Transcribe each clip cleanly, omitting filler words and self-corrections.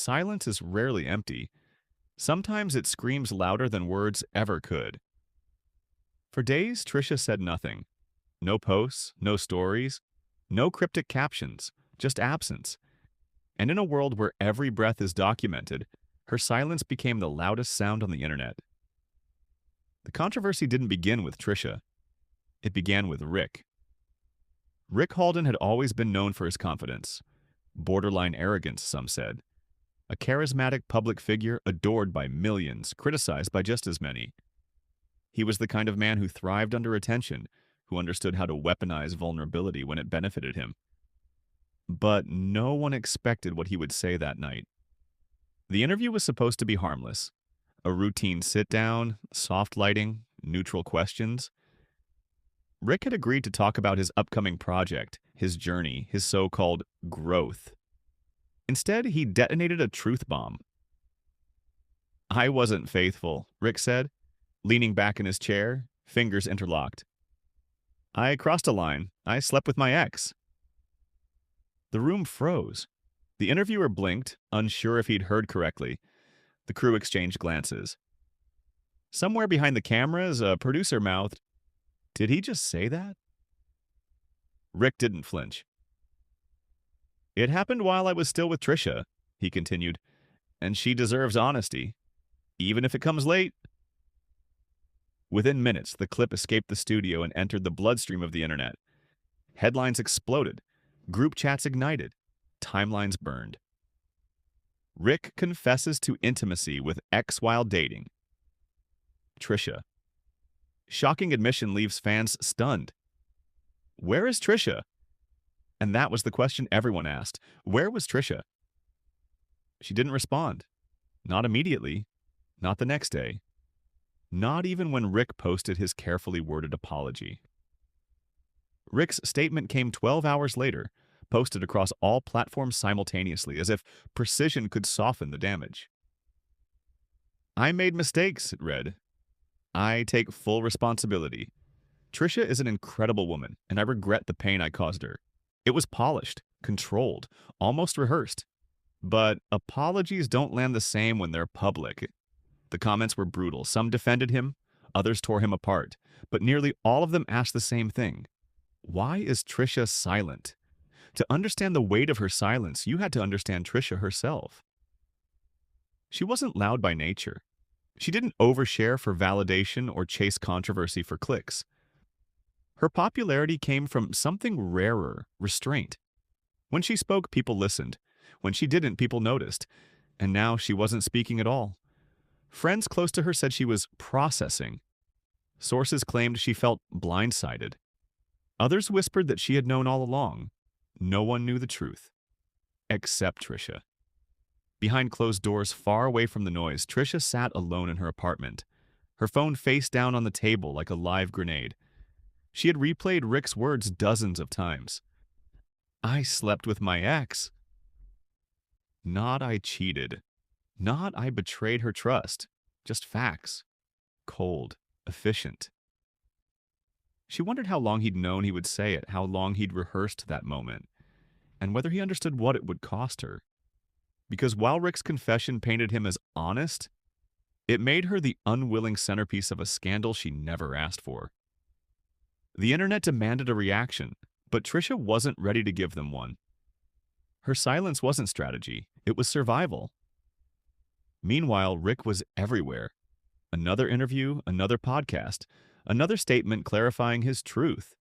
silence is rarely empty. Sometimes it screams louder than words ever could. For days, Trisha said nothing. No posts, no stories, no cryptic captions, just absence. And in a world where every breath is documented, her silence became the loudest sound on the internet. The controversy didn't begin with Trisha. It began with Rick. Rick Halden had always been known for his confidence. Borderline arrogance, some said. A charismatic public figure adored by millions, criticized by just as many. He was the kind of man who thrived under attention, who understood how to weaponize vulnerability when it benefited him. But no one expected what he would say that night. The interview was supposed to be harmless. A routine sit-down, soft lighting, neutral questions. Rick had agreed to talk about his upcoming project, his journey, his so-called growth. Instead, he detonated a truth bomb. "I wasn't faithful," Rick said, leaning back in his chair, fingers interlocked. "I crossed a line. I slept with my ex." The room froze. The interviewer blinked, unsure if he'd heard correctly. The crew exchanged glances. Somewhere behind the cameras, a producer mouthed, "Did he just say that?" Rick didn't flinch. "It happened while I was still with Trisha," he continued, "and she deserves honesty, even if it comes late." Within minutes, the clip escaped the studio and entered the bloodstream of the internet. Headlines exploded. Group chats ignited. Timelines burned. Rick confesses to intimacy with ex while dating. Trisha. Shocking admission leaves fans stunned. Where is Trisha? And that was the question everyone asked. Where was Trisha? She didn't respond. Not immediately. Not the next day. Not even when Rick posted his carefully worded apology. Rick's statement came 12 hours later, posted across all platforms simultaneously, as if precision could soften the damage. "I made mistakes," it read. "I take full responsibility. Trisha is an incredible woman, and I regret the pain I caused her. It was polished, controlled, almost rehearsed. But apologies don't land the same when they're public." The comments were brutal. Some defended him, others tore him apart, but nearly all of them asked the same thing. Why is Trisha silent? To understand the weight of her silence, you had to understand Trisha herself. She wasn't loud by nature. She didn't overshare for validation or chase controversy for clicks. Her popularity came from something rarer, restraint. When she spoke, people listened. When she didn't, people noticed. And now she wasn't speaking at all. Friends close to her said she was processing. Sources claimed she felt blindsided. Others whispered that she had known all along. No one knew the truth. Except Trisha. Behind closed doors, far away from the noise, Trisha sat alone in her apartment, her phone face down on the table like a live grenade. She had replayed Rick's words dozens of times. "I slept with my ex." Not "I cheated." Not "I betrayed her trust." Just facts. Cold. Efficient. She wondered how long he'd known he would say it, how long he'd rehearsed that moment, and whether he understood what it would cost her. Because while Rick's confession painted him as honest, it made her the unwilling centerpiece of a scandal she never asked for. The internet demanded a reaction, but Trisha wasn't ready to give them one. Her silence wasn't strategy, it was survival. Meanwhile, Rick was everywhere. Another interview, another podcast, another statement clarifying his truth.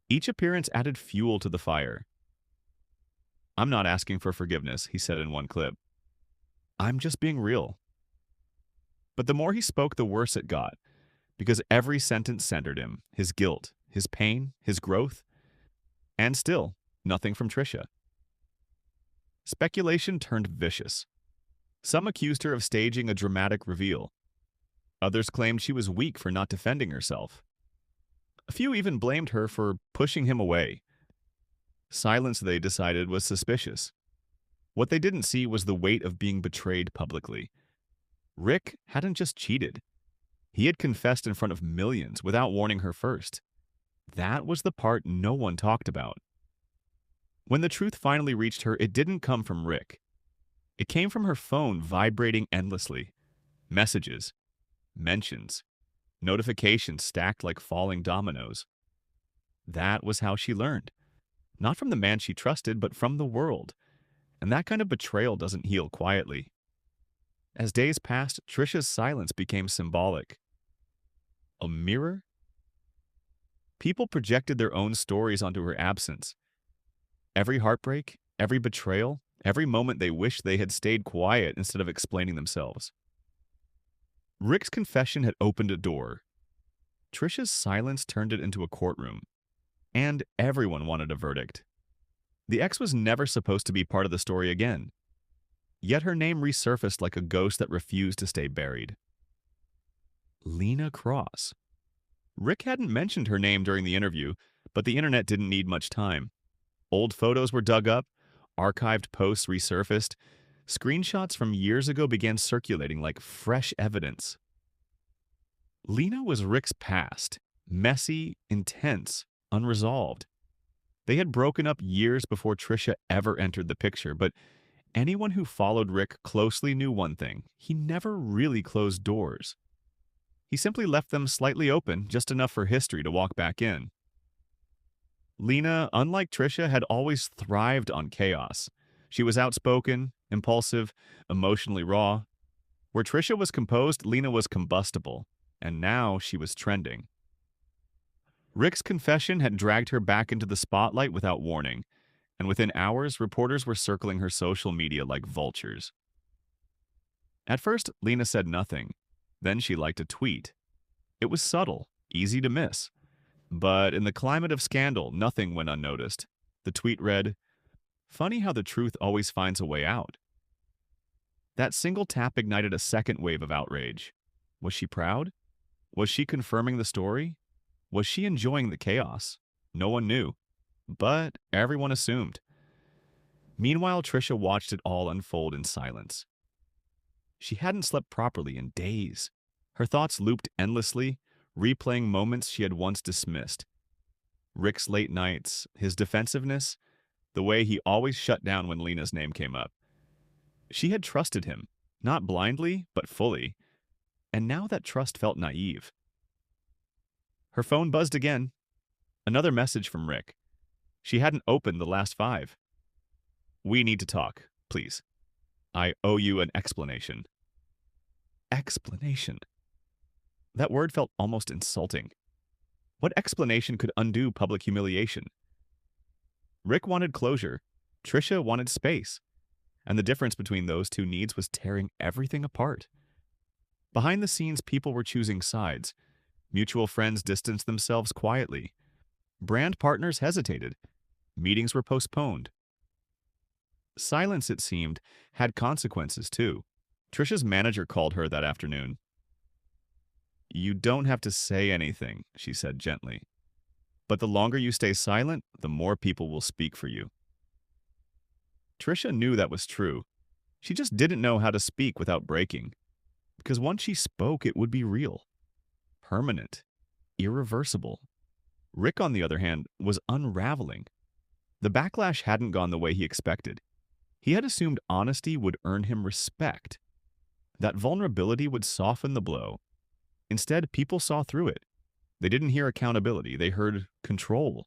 Each appearance added fuel to the fire. "I'm not asking for forgiveness," he said in one clip. "I'm just being real." But the more he spoke, the worse it got, because every sentence centered him, his guilt, his pain, his growth, and still, nothing from Trisha. Speculation turned vicious. Some accused her of staging a dramatic reveal. Others claimed she was weak for not defending herself. A few even blamed her for pushing him away. Silence, they decided, was suspicious. What they didn't see was the weight of being betrayed publicly. Rick hadn't just cheated. He had confessed in front of millions without warning her first. That was the part no one talked about. When the truth finally reached her, it didn't come from Rick. It came from her phone vibrating endlessly. Messages, mentions, notifications stacked like falling dominoes. That was how she learned. Not from the man she trusted, but from the world. And that kind of betrayal doesn't heal quietly. As days passed, Trisha's silence became symbolic. A mirror? People projected their own stories onto her absence. Every heartbreak, every betrayal, every moment they wished they had stayed quiet instead of explaining themselves. Rick's confession had opened a door. Trisha's silence turned it into a courtroom. And everyone wanted a verdict. The ex was never supposed to be part of the story again. Yet her name resurfaced like a ghost that refused to stay buried. Lena Cross. Rick hadn't mentioned her name during the interview, but the internet didn't need much time. Old photos were dug up, archived posts resurfaced, screenshots from years ago began circulating like fresh evidence. Lena was Rick's past, messy, intense, unresolved. They had broken up years before Trisha ever entered the picture, but anyone who followed Rick closely knew one thing: he never really closed doors. He simply left them slightly open, just enough for history to walk back in. Lena, unlike Trisha, had always thrived on chaos. She was outspoken, impulsive, emotionally raw. Where Trisha was composed, Lena was combustible, and now she was trending. Rick's confession had dragged her back into the spotlight without warning, and within hours, reporters were circling her social media like vultures. At first, Lena said nothing. Then she liked a tweet. It was subtle, easy to miss. But in the climate of scandal, nothing went unnoticed. The tweet read, "Funny how the truth always finds a way out." That single tap ignited a second wave of outrage. Was she proud? Was she confirming the story? Was she enjoying the chaos? No one knew. But everyone assumed. Meanwhile, Trisha watched it all unfold in silence. She hadn't slept properly in days. Her thoughts looped endlessly, replaying moments she had once dismissed. Rick's late nights, his defensiveness, the way he always shut down when Lena's name came up. She had trusted him, not blindly, but fully. And now that trust felt naive. Her phone buzzed again. Another message from Rick. She hadn't opened the last 5. "We need to talk, please. I owe you an explanation." Explanation. That word felt almost insulting. What explanation could undo public humiliation? Rick wanted closure. Trisha wanted space. And the difference between those two needs was tearing everything apart. Behind the scenes, people were choosing sides. Mutual friends distanced themselves quietly. Brand partners hesitated. Meetings were postponed. Silence, it seemed, had consequences too. Trisha's manager called her that afternoon. "You don't have to say anything," she said gently. "But the longer you stay silent, the more people will speak for you." Trisha knew that was true. She just didn't know how to speak without breaking. Because once she spoke, it would be real. Permanent. Irreversible. Rick, on the other hand, was unraveling. The backlash hadn't gone the way he expected. He had assumed honesty would earn him respect. That vulnerability would soften the blow. Instead, people saw through it. They didn't hear accountability, they heard control.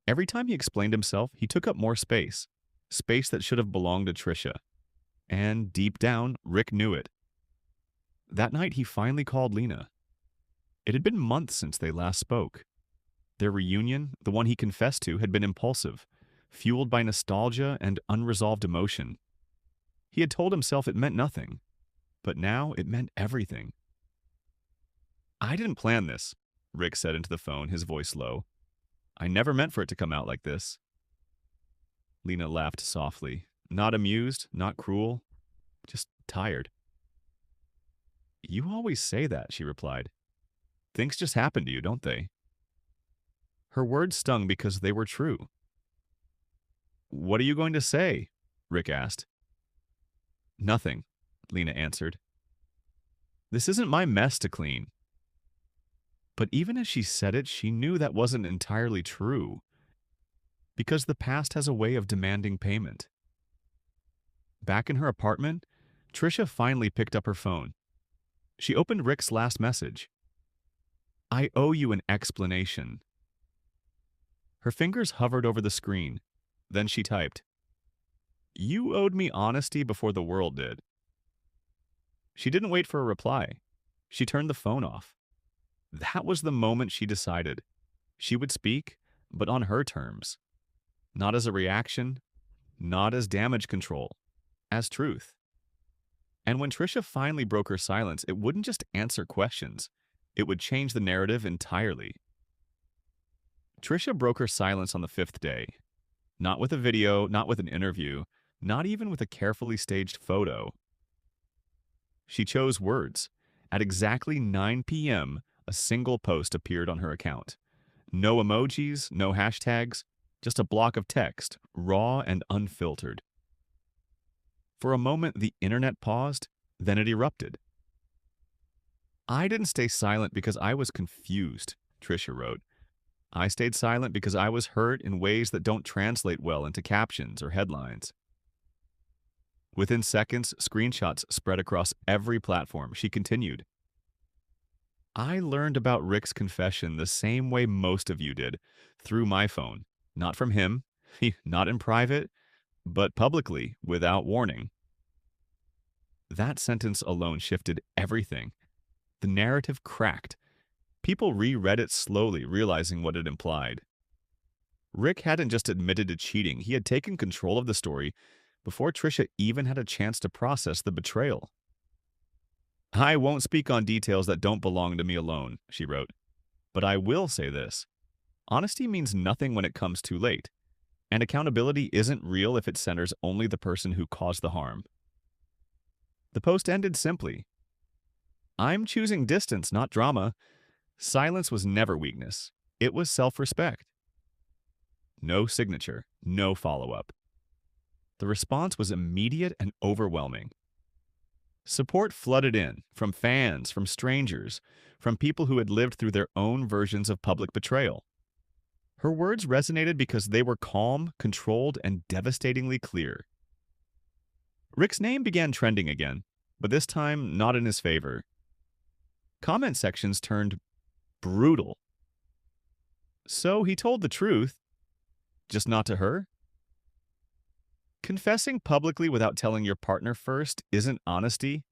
Every time he explained himself, he took up more space. Space that should have belonged to Trisha. And deep down, Rick knew it. That night, he finally called Lena. It had been months since they last spoke. Their reunion, the one he confessed to, had been impulsive, fueled by nostalgia and unresolved emotion. He had told himself it meant nothing, but now it meant everything. "I didn't plan this," Rick said into the phone, his voice low. "I never meant for it to come out like this." Lena laughed softly, not amused, not cruel, just tired. "You always say that," she replied. "Things just happen to you, don't they?" Her words stung because they were true. "What are you going to say?" Rick asked. "Nothing," Lena answered. "This isn't my mess to clean." But even as she said it, she knew that wasn't entirely true. Because the past has a way of demanding payment. Back in her apartment, Trisha finally picked up her phone. She opened Rick's last message. "I owe you an explanation." Her fingers hovered over the screen. Then she typed, "You owed me honesty before the world did." She didn't wait for a reply. She turned the phone off. That was the moment she decided. She would speak, but on her terms. Not as a reaction, not as damage control, as truth. And when Trisha finally broke her silence, it wouldn't just answer questions. It would change the narrative entirely. Trisha broke her silence on the fifth day. Not with a video, not with an interview, not even with a carefully staged photo. She chose words. At exactly 9 p.m., a single post appeared on her account. No emojis, no hashtags, just a block of text, raw and unfiltered. For a moment, the internet paused, then it erupted. "I didn't stay silent because I was confused," Trisha wrote. "I stayed silent because I was hurt in ways that don't translate well into captions or headlines." Within seconds, screenshots spread across every platform. She continued, "I learned about Rick's confession the same way most of you did, through my phone. Not from him, not in private, but publicly, without warning." That sentence alone shifted everything. The narrative cracked. People reread it slowly, realizing what it implied. Rick hadn't just admitted to cheating, he had taken control of the story before Trisha even had a chance to process the betrayal. "I won't speak on details that don't belong to me alone," she wrote. "But I will say this. Honesty means nothing when it comes too late, and accountability isn't real if it centers only the person who caused the harm." The post ended simply. "I'm choosing distance, not drama." Silence was never weakness. It was self-respect. No signature, no follow-up. The response was immediate and overwhelming. Support flooded in, from fans, from strangers, from people who had lived through their own versions of public betrayal. Her words resonated because they were calm, controlled, and devastatingly clear. Rick's name began trending again, but this time not in his favor. Comment sections turned brutal. So he told the truth, just not to her? Confessing publicly without telling your partner first isn't honesty,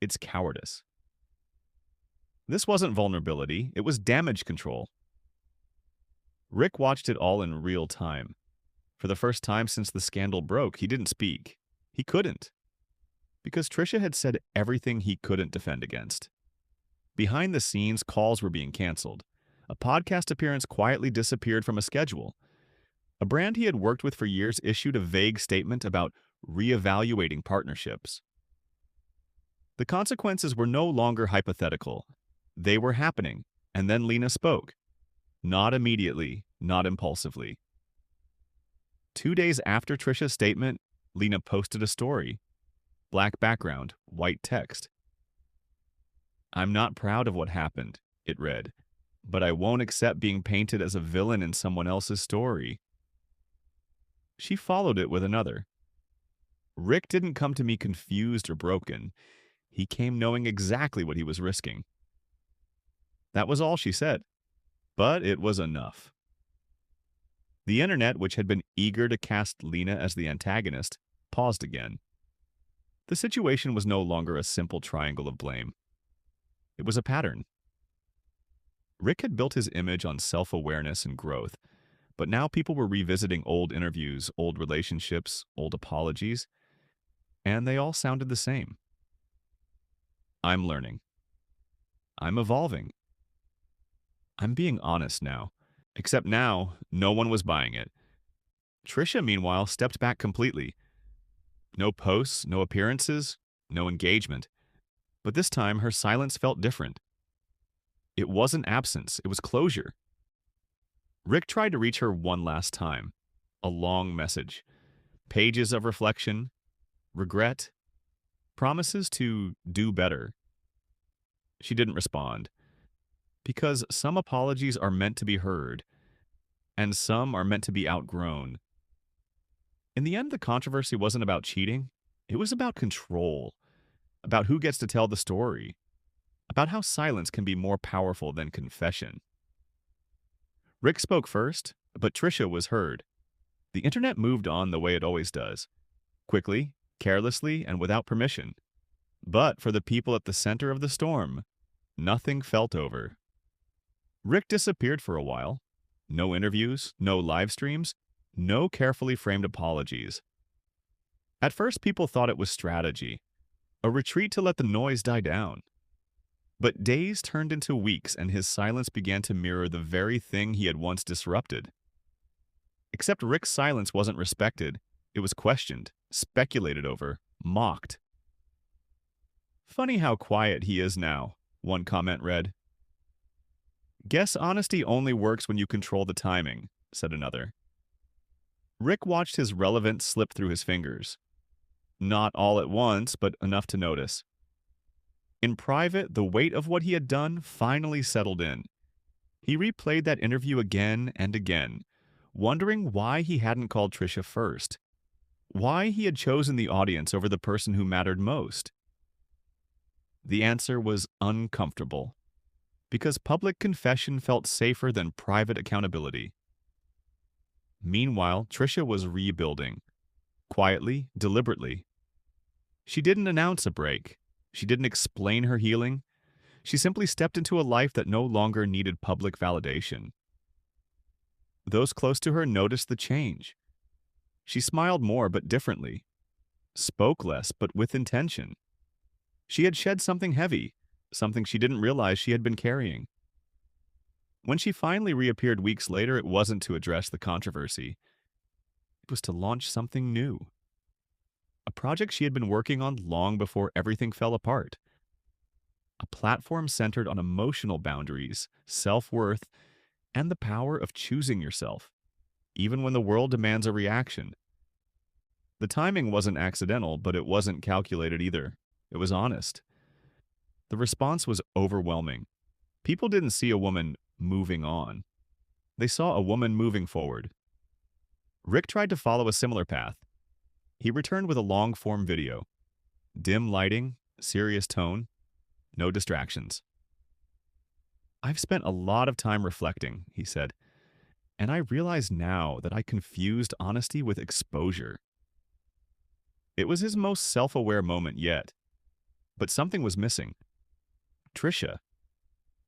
it's cowardice. This wasn't vulnerability, it was damage control. Rick watched it all in real time. For the first time since the scandal broke, he didn't speak. He couldn't. Because Trisha had said everything he couldn't defend against. Behind the scenes, calls were being canceled. A podcast appearance quietly disappeared from a schedule. A brand he had worked with for years issued a vague statement about reevaluating partnerships. The consequences were no longer hypothetical. They were happening, and then Lena spoke. Not immediately, not impulsively. 2 days after Trisha's statement, Lena posted a story. Black background, white text. "I'm not proud of what happened," it read, "but I won't accept being painted as a villain in someone else's story." She followed it with another. "Rick didn't come to me confused or broken. He came knowing exactly what he was risking." That was all she said, but it was enough. The internet, which had been eager to cast Lena as the antagonist, paused again. The situation was no longer a simple triangle of blame. It was a pattern. Rick had built his image on self-awareness and growth, but now people were revisiting old interviews, old relationships, old apologies, and they all sounded the same. "I'm learning. I'm evolving. I'm being honest now." Except now, no one was buying it. Trisha, meanwhile, stepped back completely. No posts, no appearances, no engagement. But this time, her silence felt different. It wasn't absence, it was closure. Rick tried to reach her one last time. A long message. Pages of reflection, regret, promises to do better. She didn't respond. Because some apologies are meant to be heard, and some are meant to be outgrown. In the end, the controversy wasn't about cheating. It was about control, about who gets to tell the story, about how silence can be more powerful than confession. Rick spoke first, but Trisha was heard. The internet moved on the way it always does, quickly, carelessly, and without permission. But for the people at the center of the storm, nothing felt over. Rick disappeared for a while. No interviews, no live streams, no carefully framed apologies. At first, people thought it was strategy, a retreat to let the noise die down. But days turned into weeks, and his silence began to mirror the very thing he had once disrupted. Except Rick's silence wasn't respected. It was questioned, speculated over, mocked. "Funny how quiet he is now," one comment read. "Guess honesty only works when you control the timing," said another. Rick watched his relevance slip through his fingers. Not all at once, but enough to notice. In private, the weight of what he had done finally settled in. He replayed that interview again and again, wondering why he hadn't called Trisha first, why he had chosen the audience over the person who mattered most. The answer was uncomfortable, because public confession felt safer than private accountability. Meanwhile, Trisha was rebuilding, quietly, deliberately. She didn't announce a break. She didn't explain her healing. She simply stepped into a life that no longer needed public validation. Those close to her noticed the change. She smiled more but differently, spoke less but with intention. She had shed something heavy, something she didn't realize she had been carrying. When she finally reappeared weeks later, it wasn't to address the controversy. It was to launch something new. A project she had been working on long before everything fell apart. A platform centered on emotional boundaries, self-worth, and the power of choosing yourself, even when the world demands a reaction. The timing wasn't accidental, but it wasn't calculated either. It was honest. The response was overwhelming. People didn't see a woman moving on. They saw a woman moving forward. Rick tried to follow a similar path. He returned with a long-form video. Dim lighting, serious tone, no distractions. "I've spent a lot of time reflecting," he said, "and I realize now that I confused honesty with exposure." It was his most self-aware moment yet. But something was missing. Trisha.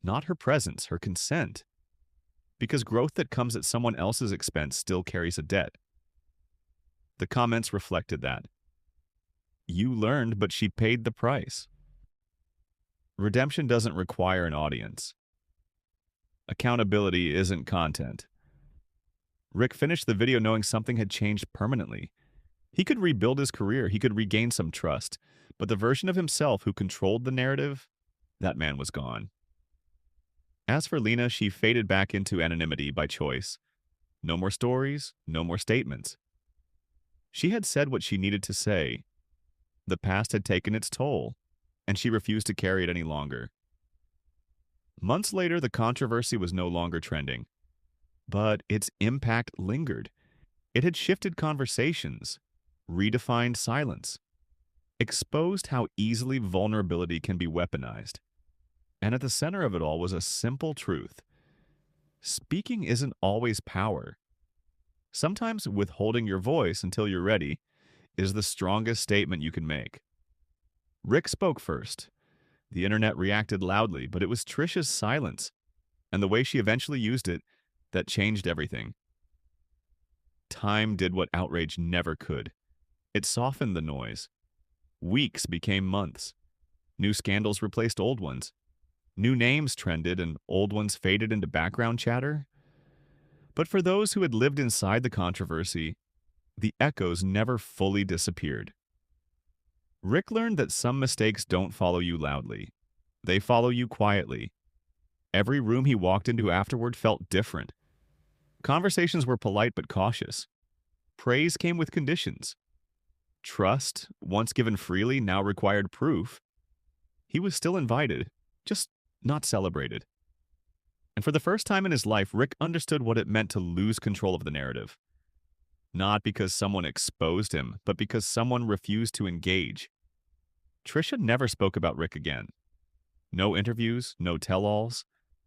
Not her presence, her consent. Because growth that comes at someone else's expense still carries a debt. The comments reflected that. "You learned, but she paid the price." Redemption doesn't require an audience. Accountability isn't content. Rick finished the video knowing something had changed permanently. He could rebuild his career, he could regain some trust, but the version of himself who controlled the narrative, that man was gone. As for Lena, she faded back into anonymity by choice. No more stories, no more statements. She had said what she needed to say. The past had taken its toll, and she refused to carry it any longer. Months later, the controversy was no longer trending. But its impact lingered. It had shifted conversations, redefined silence, exposed how easily vulnerability can be weaponized. And at the center of it all was a simple truth. Speaking isn't always power. Sometimes withholding your voice until you're ready is the strongest statement you can make. Rick spoke first. The internet reacted loudly, but it was Trisha's silence, and the way she eventually used it, that changed everything. Time did what outrage never could. It softened the noise. Weeks became months. New scandals replaced old ones. New names trended and old ones faded into background chatter. But for those who had lived inside the controversy, the echoes never fully disappeared. Rick learned that some mistakes don't follow you loudly. They follow you quietly. Every room he walked into afterward felt different. Conversations were polite but cautious. Praise came with conditions. Trust, once given freely, now required proof. He was still invited, just not celebrated. And for the first time in his life, Rick understood what it meant to lose control of the narrative. not because someone exposed him, but because someone refused to engage. Trisha never spoke about Rick again. No interviews, no tell-alls,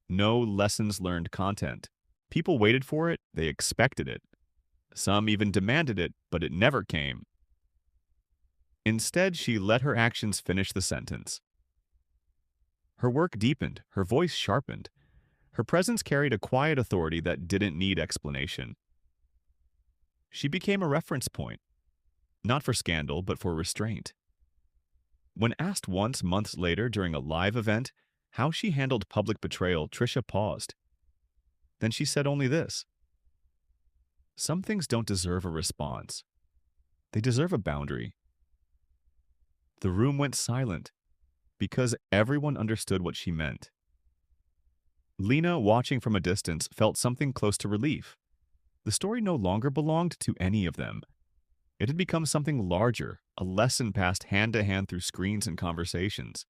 no lessons learned content. People waited for it, they expected it. Some even demanded it, but it never came. Instead, she let her actions finish the sentence. Her work deepened, her voice sharpened. Her presence carried a quiet authority that didn't need explanation. She became a reference point, not for scandal, but for restraint. When asked once months later during a live event how she handled public betrayal, Trisha paused. Then she said only this: "Some things don't deserve a response. They deserve a boundary." The room went silent because everyone understood what she meant. Lena, watching from a distance, felt something close to relief. The story no longer belonged to any of them. It had become something larger, a lesson passed hand to hand through screens and conversations.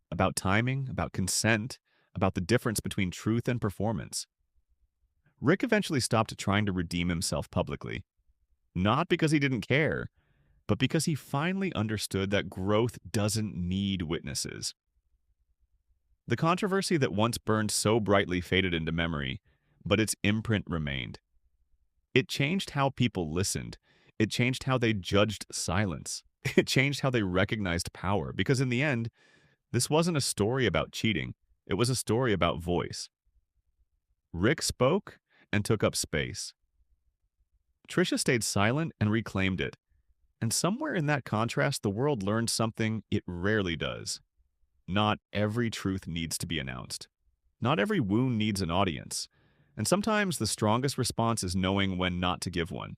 About timing, about consent, about the difference between truth and performance. Rick eventually stopped trying to redeem himself publicly. Not because he didn't care, but because he finally understood that growth doesn't need witnesses. The controversy that once burned so brightly faded into memory, but its imprint remained. It changed how people listened. It changed how they judged silence. It changed how they recognized power, because in the end, this wasn't a story about cheating. It was a story about voice. Rick spoke and took up space. Trisha stayed silent and reclaimed it. And somewhere in that contrast, the world learned something it rarely does. Not every truth needs to be announced. Not every wound needs an audience. And sometimes the strongest response is knowing when not to give one.